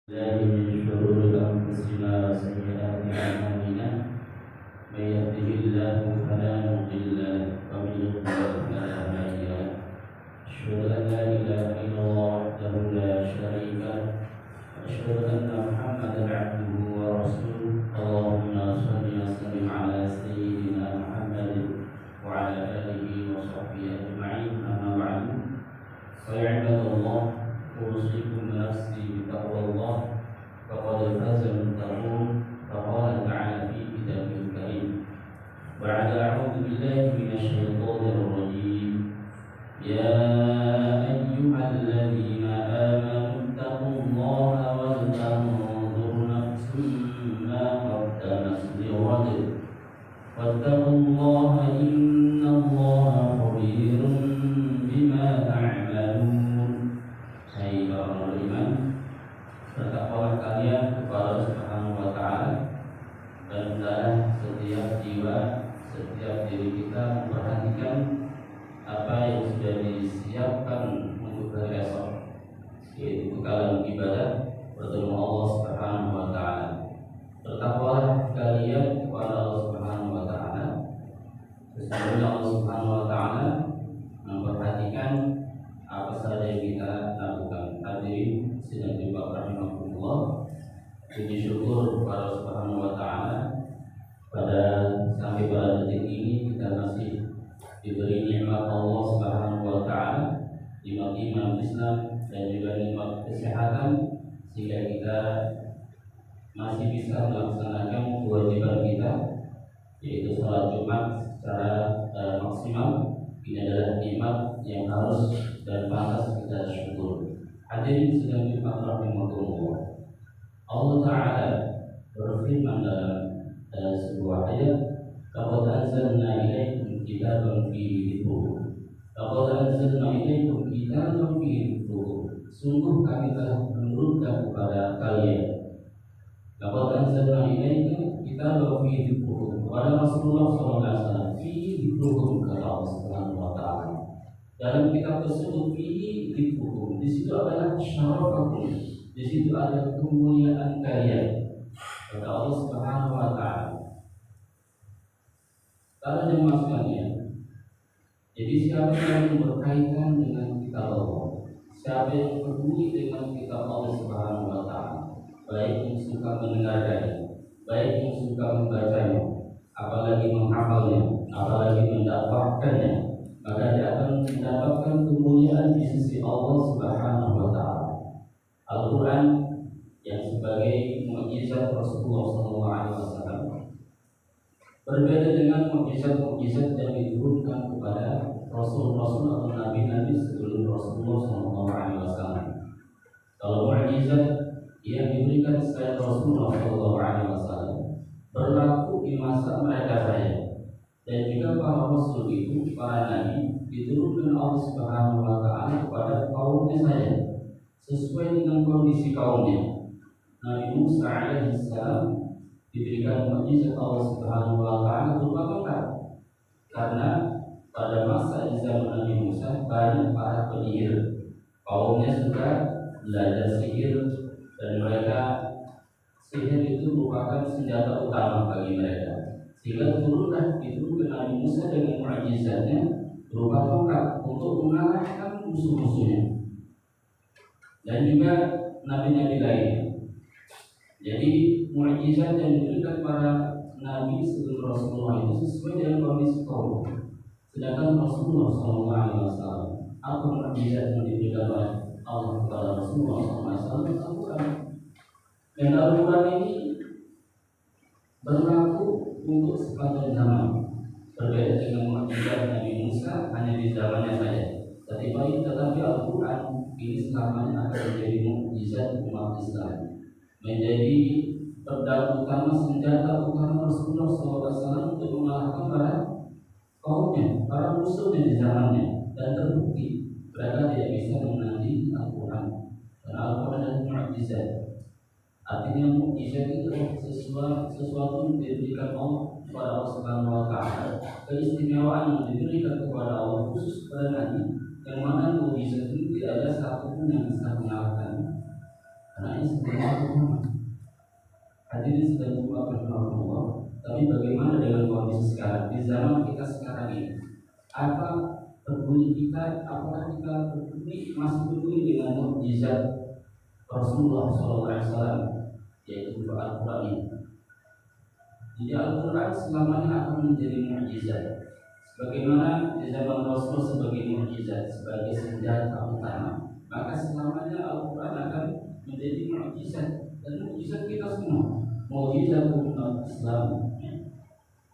الله من شرور أنفسنا وسيئات أعمالنا من يهده الله فلا مضل له ومن يضلل فلا هادي له أشهد أن لا إله إلا الله وحده لا شريك له وأشهد أن محمدا عبده ورسوله اللهم صل وسلم على سيدنا محمد وعلى آله وصحبه أجمعين أما بعد فيا عباد الله أوصيكم نفسي بتقوى الله فقد فاز المتقون فقال تعالى في كتابه الكريم بعد أعوذ بالله من الشيطان الرجيم يا أيها الذين آمنوا اتقوا الله ولتنظر نفس ما قدمت لغد واتقوا الله إن الله خبير بما تعملون. Hai orang beriman, bertakwalah kalian kepada Allah Subhanahu wa Ta'ala, dan hendaklah setiap jiwa, setiap diri kita memperhatikan apa yang sudah disiapkan untuk hari esok, yaitu bekalan ibadah bertemu Allah Subhanahu wa Ta'ala. Bertakwalah kalian kepada Allah Subhanahu wa Ta'ala. Sesungguhnya Allah Subhanahu wa Ta'ala memperhatikan apa saja yang kita lakukan. Hadirin sidang Jumat rahimahullah, puji syukur kepada Allah Subhanahu wa Ta'ala pada sampai pada detik ini kita masih diberi nikmat Allah Subhanahu wa Ta'ala, nikmat iman Islam dan juga nikmat kesehatan, sehingga kita masih bisa melaksanakan kewajiban kita, yaitu salat Jumat secara maksimal. Ini adalah nikmat yang harus dan pantas kita syukur. Hadirin sedang Jumat rahimahullah, Allah Ta'ala berfirman dalam sebuah ayat, laqad anzalna ilaikum kitaban fihi dzikrun. Laqad anzalna ilaikum kitaban fihi dzikrun. Sungguh kami telah menurunkan kepada kalian. Laqad anzalna ilaikum kitaban fihi dzikrun. Kepada Rasulullah SAW fihi dzikrun, kata Allah Subhanahu wa Ta'ala. Dalam kitab tersebut fihi dzikrun, di situ adalah syarafakum, di situ ada kemuliaan kalian, kata Allah Subhanahu wa Ta'ala. Para jemaah sekalian, jadi siapa yang berkaitan dengan kitab Allah, siapa yang peduli dengan kitab Allah Subhanahu wa Ta'ala, baik yang suka mendengarkannya, baik yang suka membacanya, apalagi menghafalnya, apalagi mendapatkannya, maka dia akan mendapatkan kemuliaan di sisi Allah Subhanahu wa Ta'ala. Al-Quran yang sebagai mukjizat Rasulullah SAW berbeda dengan mukjizat yang diturunkan kepada Rasul-Rasul atau Nabi-Nabi sebelum Rasulullah SAW. Kalau mukjizat yang diberikan selain Rasulullah SAW berlaku di masa mereka saja, dan juga para Rasul itu, para Nabi, diturunkan Allah Subhanahu wa Ta'ala kepada kaumnya saja, sesuai dengan kondisi kaumnya. Nabi Musa alaihissalam diberikan mukjizat Allah Subhanahu wa Ta'ala berupa tongkat, karena pada masa di zaman Nabi Musa banyak para penyihir, kaumnya sudah belajar sihir, dan mereka sihir itu merupakan senjata utama bagi mereka, sehingga turunlah itu ke Nabi Musa dengan mukjizatnya berupa tongkat untuk mengalahkan musuh-musuhnya, dan juga nabi-nabi lainnya. Jadi mukjizat yang diberikan para nabi sebelum Rasulullah itu sesuai dengan kondisi kaum. Sedangkan Rasulullah SAW, apa mukjizat yang diberikan oleh Allah kepada Rasulullah SAW? Al-Quran. Dan Al-Quran ini berlaku untuk sepanjang zaman. Berbeda dengan mukjizat Nabi Musa hanya di zamannya saja. Tetapi Al-Quran ini selamanya akan menjadi mukjizat umat Islam, menjadi pedang utama, senjata utama Rasulullah SAW untuk mengalahkan para kaumnya, para musuhnya di zamannya. Dan terbukti mereka tidak bisa menandingi Al-Quran, karena Al-Quran adalah mukjizat. Artinya mukjizat itu sesuatu yang diberikan Allah kepada Allah Subhanahu wa Ta'ala, keistimewaan yang diberikan kepada Allah khusus kepada Nabi, yang mana mukjizat itu tidak ada satupun yang bisa mengalahkannya. Karena ini sebenarnya agama. Hadirin sedang jumpa Allah. Tapi bagaimana dengan kondisi sekarang di zaman kita sekarang ini? Apa peduli kita? Apakah kita peduli, masih peduli dengan mukjizat Rasulullah SAW, yaitu Al-Quran ini? Jadi Al-Quran selamanya akan menjadi mukjizat. Sebagaimana di zaman Rasul sebagai mukjizat, sebagai senjata utama, maka selamanya Al-Quran akan menjadi mukjizat. Dan mukjizat kita semua, mukjizat umat Islam.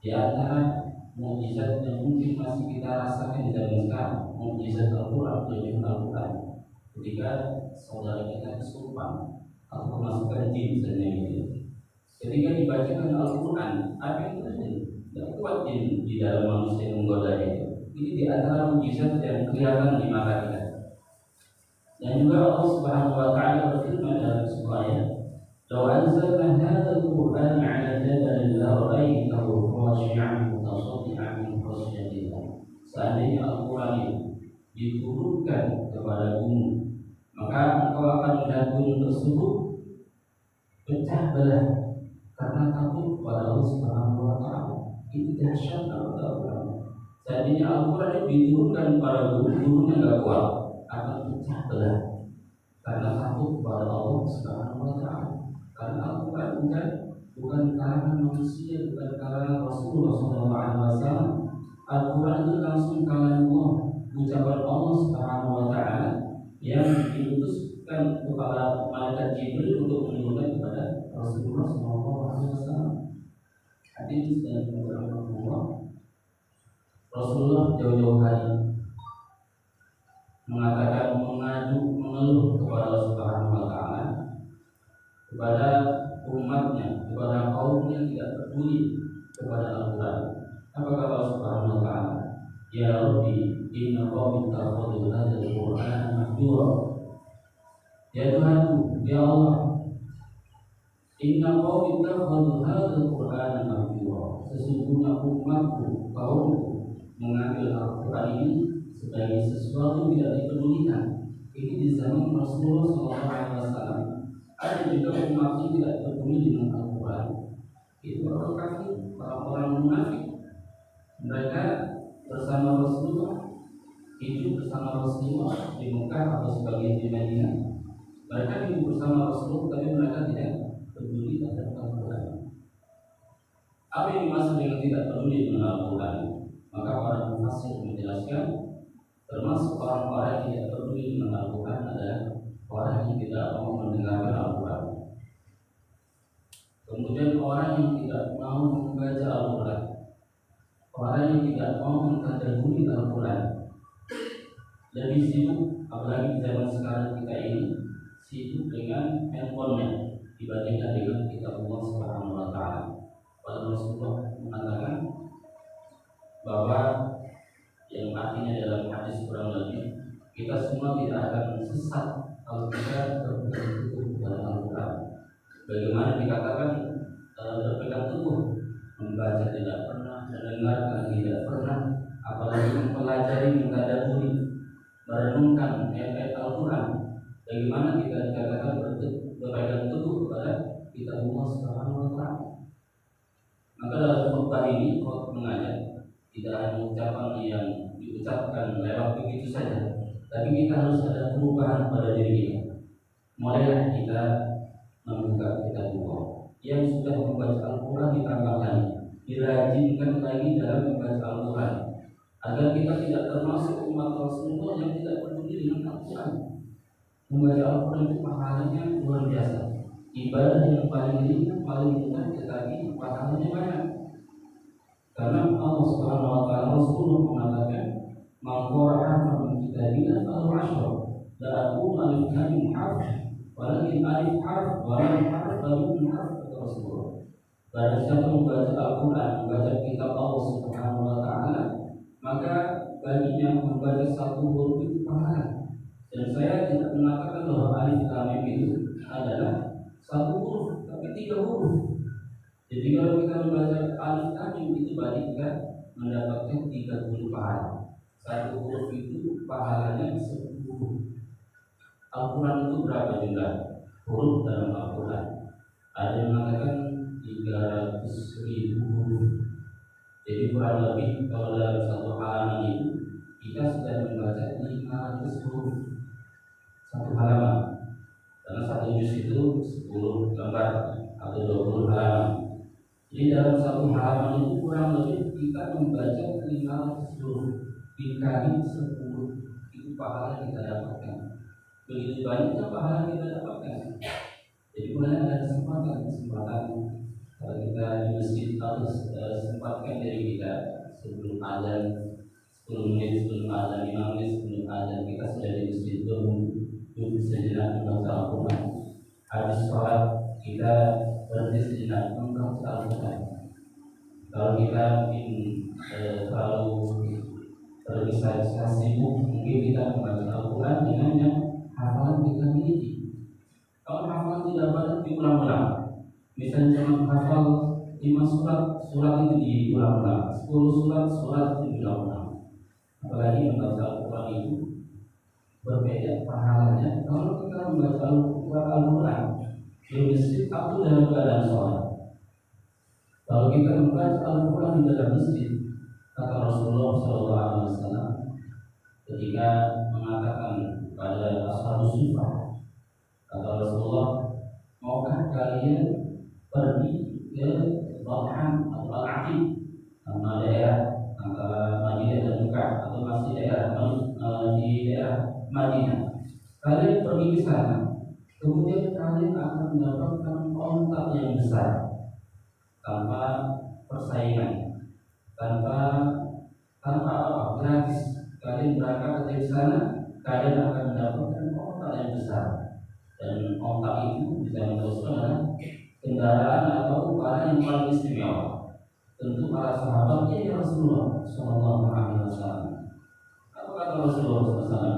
Di antara mukjizat yang mungkin masih kita rasakan di zaman sekarang, mukjizat Al-Quran, yaitu Al-Quran. Ketika saudara kita kesurupan atau kemasukan jin misalnya gitu, ketika dibacakan Al-Quran, apa yang terjadi? Tidak kuat jin di dalam manusia yang menggoda itu. Ini di antara mukjizat yang kelihatan di mata kita. Dan juga Allah Subhanahu Wa Taala berfirman dalam sebuah ayat, "Lau anzalna hadzal Qur'ana 'ala jabalin lara'aitahu khashi'an mutasaddi'an min khashyatillah." Seandainya Al-Quran itu diturunkan kepada gunung, maka engkau akan melihat gunung tersebut pecah belah karena takut kepada Allah Subhanahu Wa Taala. Itu dahsyat Al-Quran. Seandainya Al-Quran diturunkan pada gunung yang gak kuat, akan pecah belah karena takut kepada Allah Subhanahu Wa Taala. Karena Al-Quran bukan karangan manusia, bukan karangan Rasulullah SAW. Al-Quran itu langsung kalangan Allah, ucapan Allah Subhanahu Wa Taala yang diutuskan kepada malaikat Jibril untuk menurunkan kepada Rasulullah SAW. Hadirin dan Allah, Rasulullah jauh-jauh hari mengatakan mengeluh kepada Allah Subhanahu Wa Taala, kepada umatnya, kepada kaumnya tidak peduli kepada Al-Quran. Apa kata Allah Subhanahu Wa Taala? Ya Rabbi, inna qaumi takhadhu hadzal Qur'ana mahjura. Ya Tuhanku, ya Allah, inna qaumi takhadhu hadzal Qur'ana mahjura. Sesungguhnya umatku, kaumku mengambil Al-Quran ini sebagai sesuatu yang tidak dipedulikan. Ini di zaman Rasulullah SAW. Ada juga umat yang tidak peduli dengan Al-Quran. Itu orang kafir, orang-orang munafik. Mereka bersama Rasulullah, hidup bersama Rasulullah di Mekah atau sebagian di Madinah. Mereka hidup bersama Rasulullah, tapi mereka tidak peduli terhadap Al-Quran. Apa yang dimaksud dengan tidak peduli dengan Al-Quran? Maka para mufassir menjelaskan, termasuk orang-orang yang tidak peduli dengan Al-Quran adalah orang yang tidak mau mendengarkan Al-Quran. Kemudian orang yang tidak mau membaca Al-Quran, orang yang tidak mau mentadabburi Al-Quran, lebih sibuk, apalagi di zaman sekarang kita ini, sibuk dengan handphonenya dibandingkan dengan kitab Allah Subhanahu Wa Taala. Pada Rasulullah mengatakan bahwa yang artinya dalam hadis kurang lebih, kita semua tidak akan sesat kalau kita berpegang teguh dalam Al-Quran. Bagaimana dikatakan berpegang teguh, membaca tidak pernah, mendengarkan tidak pernah, apalagi mempelajari, mentadabburi, merenungkan ayat-ayat Al-Quran. Bagaimana kita dikatakan berpegang teguh kepada kitab Allah Subhanahu Wa Taala. Maka dalam khutbah ini khutbah mengajar tidak hanya ucapan yang diucapkan lewat begitu saja, tapi kita harus ada perubahan pada diri kita. Mulailah kita membuka kitab Allah. Yang sudah membaca Al-Quran ditambah lagi, dirajinkan lagi dalam membaca Al-Quran, agar kita tidak termasuk umat Rasulullah yang tidak peduli dengan Al-Quran. Membaca Al-Quran itu pahalanya luar biasa, ibadah yang paling ringan, paling mudah, tetapi pahalanya banyak. Karena Allah Subhanahu Wa Taala, Rasulullah mengatakan, "Man qara'a min kitabillah falahu 'ashr, la aqulu alif lam mim harf, walakin alif harf wa lam harf wa mim harf." Kata Rasulullah. Barang siapa membaca Al-Quran, membaca kitab Allah Subhanahu Wa Taala, maka baginya membaca satu huruf itu pahala. Dan saya tidak mengatakan bahwa alif lam mim itu adalah satu huruf, tapi 3 huruf. Jadi kalau kita membaca alif lam mim itu berarti kita mendapatkan 30 pahala. Satu huruf itu pahalanya 10. Al-Quran itu berapa jumlah huruf dalam Al-Quran. Ada yang mengatakan 300.000 huruf. Jadi kurang lebih kalau dalam satu halaman itu kita sudah membaca 500 huruf satu halaman. Karena satu juz itu 10 lembar atau 20 halaman. Jadi dalam satu halaman itu kurang lebih kita membaca 500 huruf dikali 10, itu pahala kita dapatkan. Begitu banyaknya pahala kita dapatkan. Jadi mulai ada kesempatan kalau kita di masjid harus sempatkan diri kita sebelum azan 10 menit sebelum azan, 5 menit sebelum azan kita sudah di masjid duduk sejenak membaca Al-Quran. Habis sholat kita berhenti sejenak membaca Al-Quran. Kalau kita ingin terlalu tergesa-gesa sibuk, mungkin kita membaca Al-Quran dengan yang hafalan kita miliki. Kalau hafalan tidak banyak diulang-ulang, misalnya cuma hafal 5 surat itu diulang-ulang, 10 surat itu diulang-ulang. Apalagi membaca Al-Quran itu berbeda pahalanya kalau kita membaca Al-Quran di masjid atau dalam keadaan sholat. Kalau kita membaca Al-Quran di dalam masjid, kata Rasulullah SAW ketika mengatakan pada Ashabus Suffah, kata Rasulullah, maukah kalian pergi ke Balhan atau Al-Aqib, nama daerah antara Madinah dan Mekah, atau masih daerah di daerah Madinah. Kalian pergi ke sana, kemudian kalian akan mendapatkan ontak yang besar tanpa persaingan, tanpa apa, gratis. Kalian berangkat dari sana, kalian akan mendapatkan ontak yang besar, dan ontak itu bisa meneruskan kendaraan atau barang yang paling istimewa. Tentu para sahabatnya ya Rasulullah Sallallahu Alaihi Wasallam. Apa kata Rasulullah SAW?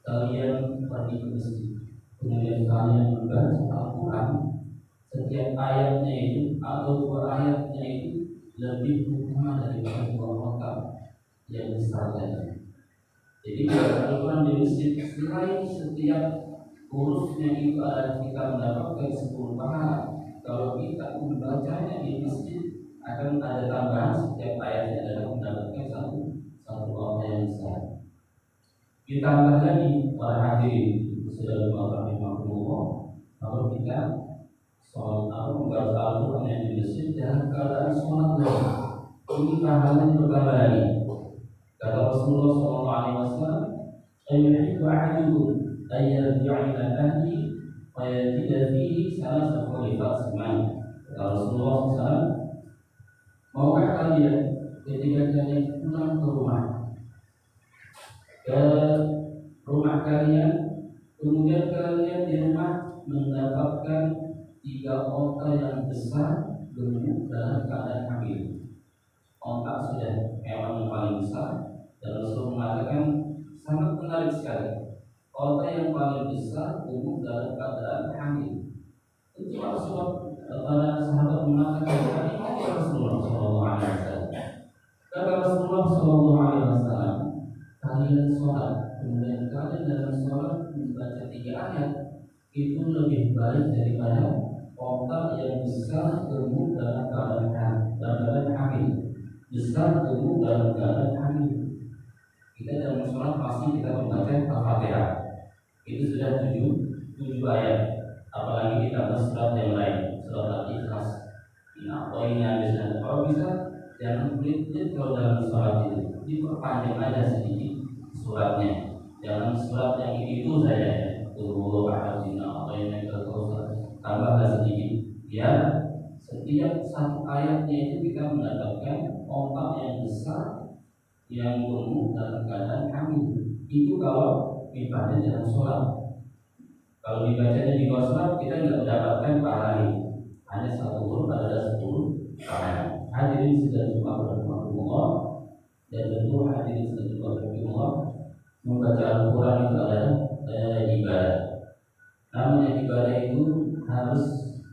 Kalian pergi ke masjid, kemudian kalian membaca Al-Quran, setiap ayatnya itu atau dua ayatnya itu lebih utama daripada dua ontak yang besar tadi. Jadi Al-Quran di masjid selain setiap hurufnya itu ada kita mendapatkan 10 pahala. Kalau kita membacanya di masjid akan ada tambahan setiap ayatnya adalah mendapatkan satu pahala yang besar. Ditambah lagi para hadirin sudah rahimahullah, kalau kita sholat atau membaca Al-Quran yang di masjid dalam keadaan sholat lagi, ini pahalanya bertambah lagi. Kata Rasulullah SAW, "Ayyuhibbu ahadukum ayyarji'a ila ahli wa yajida fihi salasata khulafat semuanya." Kata Rasulullah SAW, maukah kalian ketika kalian pulang ke rumah kalian, kemudian kalian di rumah mendapatkan 3 onta yang besar gemuk dalam keadaan hamil. Onta sudah hewan yang paling besar, dan Rasul mengatakan sangat menarik sekali. Onta yang paling besar gemuk dalam keadaan hamil. Itu Rasul para sahabat mengatakan, "Ini Rasulullah SAW." Kata Rasulullah SAW, kalian sholat, kemudian kalian dalam sholat membaca 3 ayat, itu lebih baik daripada onta yang besar gemuk dalam keadaan hamil. Besar gemuk dalam keadaan hamil. Kita dalam sholat pasti kita membaca Al-Fatihah. Itu sudah 7 ayat. Apalagi ditambah surat yang lain, surat Al-Ikhlas. Ini habisnya. Kalau bisa jangan pelit-pelit kalau dalam sholat itu, diperpanjang aja sedikit suratnya. Jangan surat yang itu saja, tambahlah sedikit. Ya, setiap satu ayatnya itu kita mendapatkan ontak yang besar yang gemuk dalam keadaan hamil. Itu kalau dibaca dalam sholat. Kalau dibacanya di luar sholat kita tidak mendapatkan pahala ini. Hanya 1 huruf ada 10 pahala. Hadirin sudah jumpa berahmatullah, dan tentu hadirin sudah jumpa berahmatullah, membaca Al-Quran itu adalah ibadah. Namun ibadah itu harus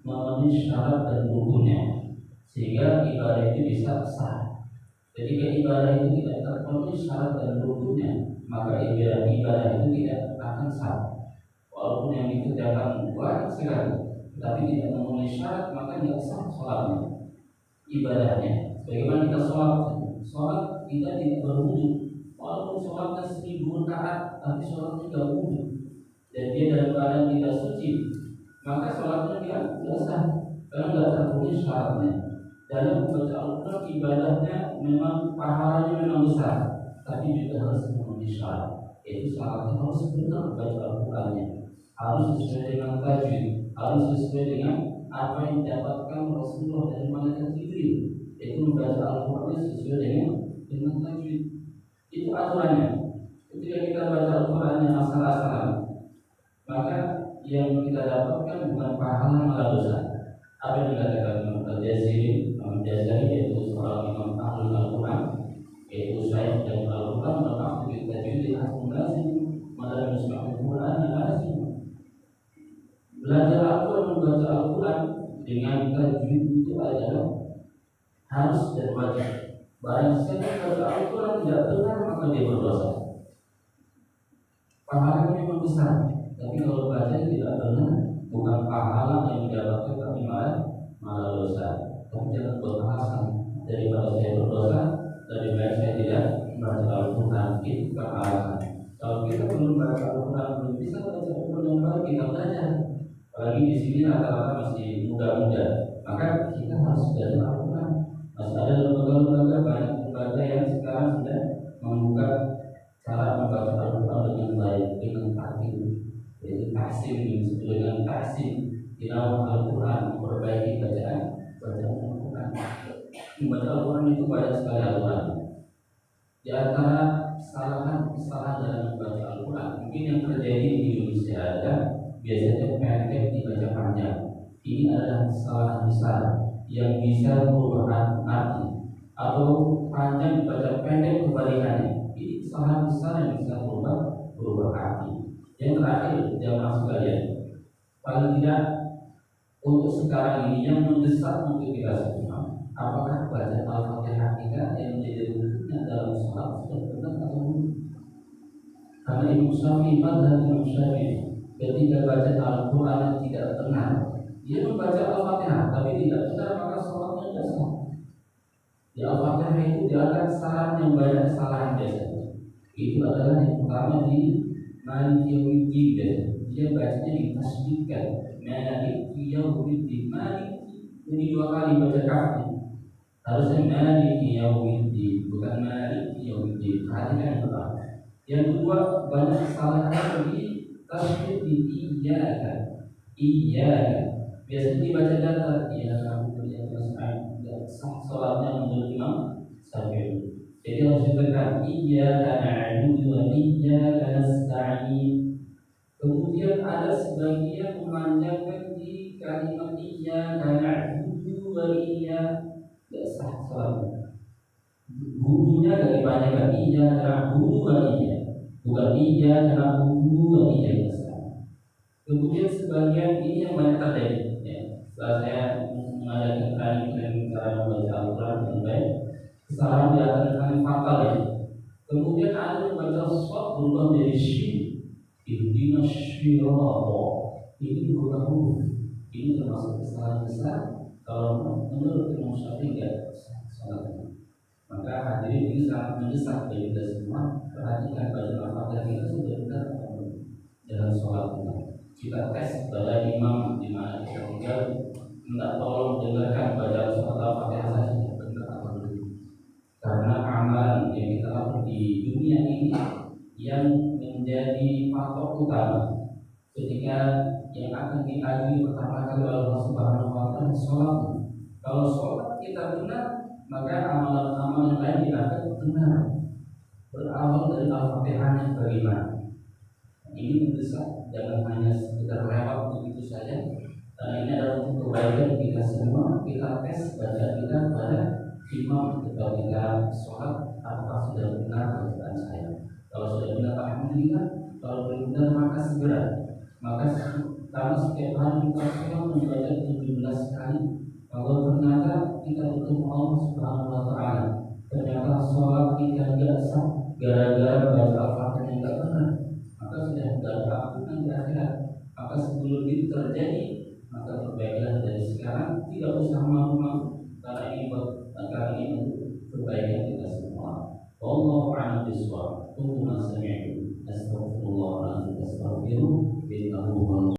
memenuhi syarat dan rukunnya sehingga ibadah itu bisa sah. Ketika ibadah itu tidak terpenuhi syarat dan rukunnya, maka ibadah itu tidak akan sah. walaupun yang dikerjakan banyak sekali, tapi tidak memenuhi syarat, maka tidak sah sholatnya, ibadahnya. Sebagaimana kita sholat kita tidak berwudu, walaupun sholatnya 1000 rakaat, tapi sholatnya tidak wudu, dan dia dalam keadaan tidak suci, maka sholatnya dia tidak sah, karena tidak terpenuhi syaratnya. Dalam membaca Al-Quran ibadahnya memang pahalanya memang besar, tapi juga harus memenuhi syarat, yaitu syaratnya harus benar baca Al-Qurannya, harus sesuai dengan tajwid, harus sesuai dengan apa yang didapatkan Rasulullah dari malaikat Jibril, yaitu membaca Al-Quran sesuai dengan tajwid. Itu aturannya. Ketika kita baca Al-Qurannya asal-asalan, maka yang kita dapatkan bukan pahala malah dosa. Apa yang dikatakan Imam Al-Jazari, yaitu seorang imam ahli Al-Quran, yaitu saya dan Al-Quran bermaksud kita jadi hakum lazim, malah musbahul Quran yang lazim. Belajar Al-Quran, membaca Al-Quran dengan tajwid itu adalah harus dan wajib. Barang siapa membaca Al-Quran tidak benar, maka dia berdosa. Pahalanya memang besar, tapi kalau baca tidak benar, bukan pahala yang didapatkan, tapi malah dosa. Tapi jangan buat alasan daripada saya berdosa, lebih baik saya tidak membaca Al-Quran. Itu bukan alasan. Kalau kita belum baca Al-Quran, belum bisa baca Al-Quran yang baik, kita belajar. Apalagi di sini rata-rata masih muda-muda, maka kita harus belajar Al-Quran. Masih ada lembaga-lembaga, banyak lembaga yang sekarang sudah membuka cara membaca Al-Quran dengan baik, dengan taklim, yaitu tahsin, dengan tahsin tilawah Al-Quran, memperbaiki bacaan Al-Quran. Membaca Al-Quran itu banyak sekali aturan. Di antara kesalahan dalam membaca Al-Quran, mungkin yang terjadi di Indonesia ada biasanya pendek dibaca panjang. Ini adalah kesalahan besar yang bisa merubah arti, atau panjang dibaca pendek kebalikannya. Ini kesalahan besar yang bisa berubah arti. Yang terakhir, jamaah sekalian, paling tidak untuk sekarang ini yang mendesak untuk kita semua, apakah baca Al-Fatihah kita yang menjadi rukunnya dalam sholat sudah benar atau belum? Karena Imam Syafi'i, mazhab Imam Syafi'i, ketika baca Al-Quran yang tidak benar, dia membaca Al-Fatihah tapi tidak benar, maka sholatnya tidak sah. Di Al-Fatihah itu diangkat kesalahan yang banyak, kesalahan biasanya. Itu adalah yang pertama di Maliki Yaumiddin, dia bacanya ditasbihkan Maliki Yaumiddin. Maliki ini 2 kali baca kafnya. Harusnya Maliki Yaumiddin, bukan Maliki Yaumiddin. Perhatikan yang pertama. Yang kedua, banyak kesalahan di tasbih di iyyaka. Biasanya dibaca datar, ya kamu yang selesai, tidak sah sholatnya menurut Imam Syafi'i. Jadi harus ditekan iyyaka na'budu wa iyyaka nasta'in. Kemudian ada sebagian memanjangkan di kalimat iyyaka na'budu wa iyyaka, tidak sah sholatnya. Bukunya dari panjangkan iyyaka na'budu wa iyyaka, bukan iyyaka na'budu wa iyyaka. Kemudian sebagian ini yang banyak terjadi. Setelah saya mengadakan training cara membaca Al-Quran dengan baik, kesalahan di antara kali fatal ya. Kemudian ada yang baca shad berubah menjadi shin, ihdinas shirata, ini berubah huruf. Ini termasuk kesalahan besar kalau menurut Imam Syafi'i tidak salah. Maka hadirin ini sangat mendesak bagi kita semua, perhatikan baca Al-Fatihah kita sudah benar dalam sholat kita. Kita tes pada imam di mana kita tinggal, minta tolong dengarkan bacaan surat Al-Fatihah saja benar atau belum. Karena amalan yang kita lakukan di dunia ini yang menjadi patok utama ketika yang akan diadili pertama kali oleh Allah Subhanahu wa Ta'ala sholat. Kalau sholat kita benar, maka amalan-amalan lain kita akan benar. Berawal dari Al-Fatihah yang bagaimana? Ini mendesak, jangan hanya sekedar lewat begitu saja. Karena ini adalah untuk kebaikan kita semua. Kita tes baca kita pada imam ketika kita sholat, apakah sudah benar bacaan saya. Kalau sudah benar, alhamdulillah. Kalau belum benar, maka segera. Maka karena setiap hari kita sholat membaca 17 kali. Kalau ternyata kita bertemu Allah Subhanahu wa Ta'ala, ternyata sholat kita tidak sah gara-gara baca Al-Fatihah yang tidak benar, maka sudah tidak ada ampunan di akhirat. terjadi, maka perbaikanlah dari sekarang, tidak usah malu-malu karena ini untuk kebaikan kita semua. Wallahu a'lam bishawab. Tunggu sami'tu.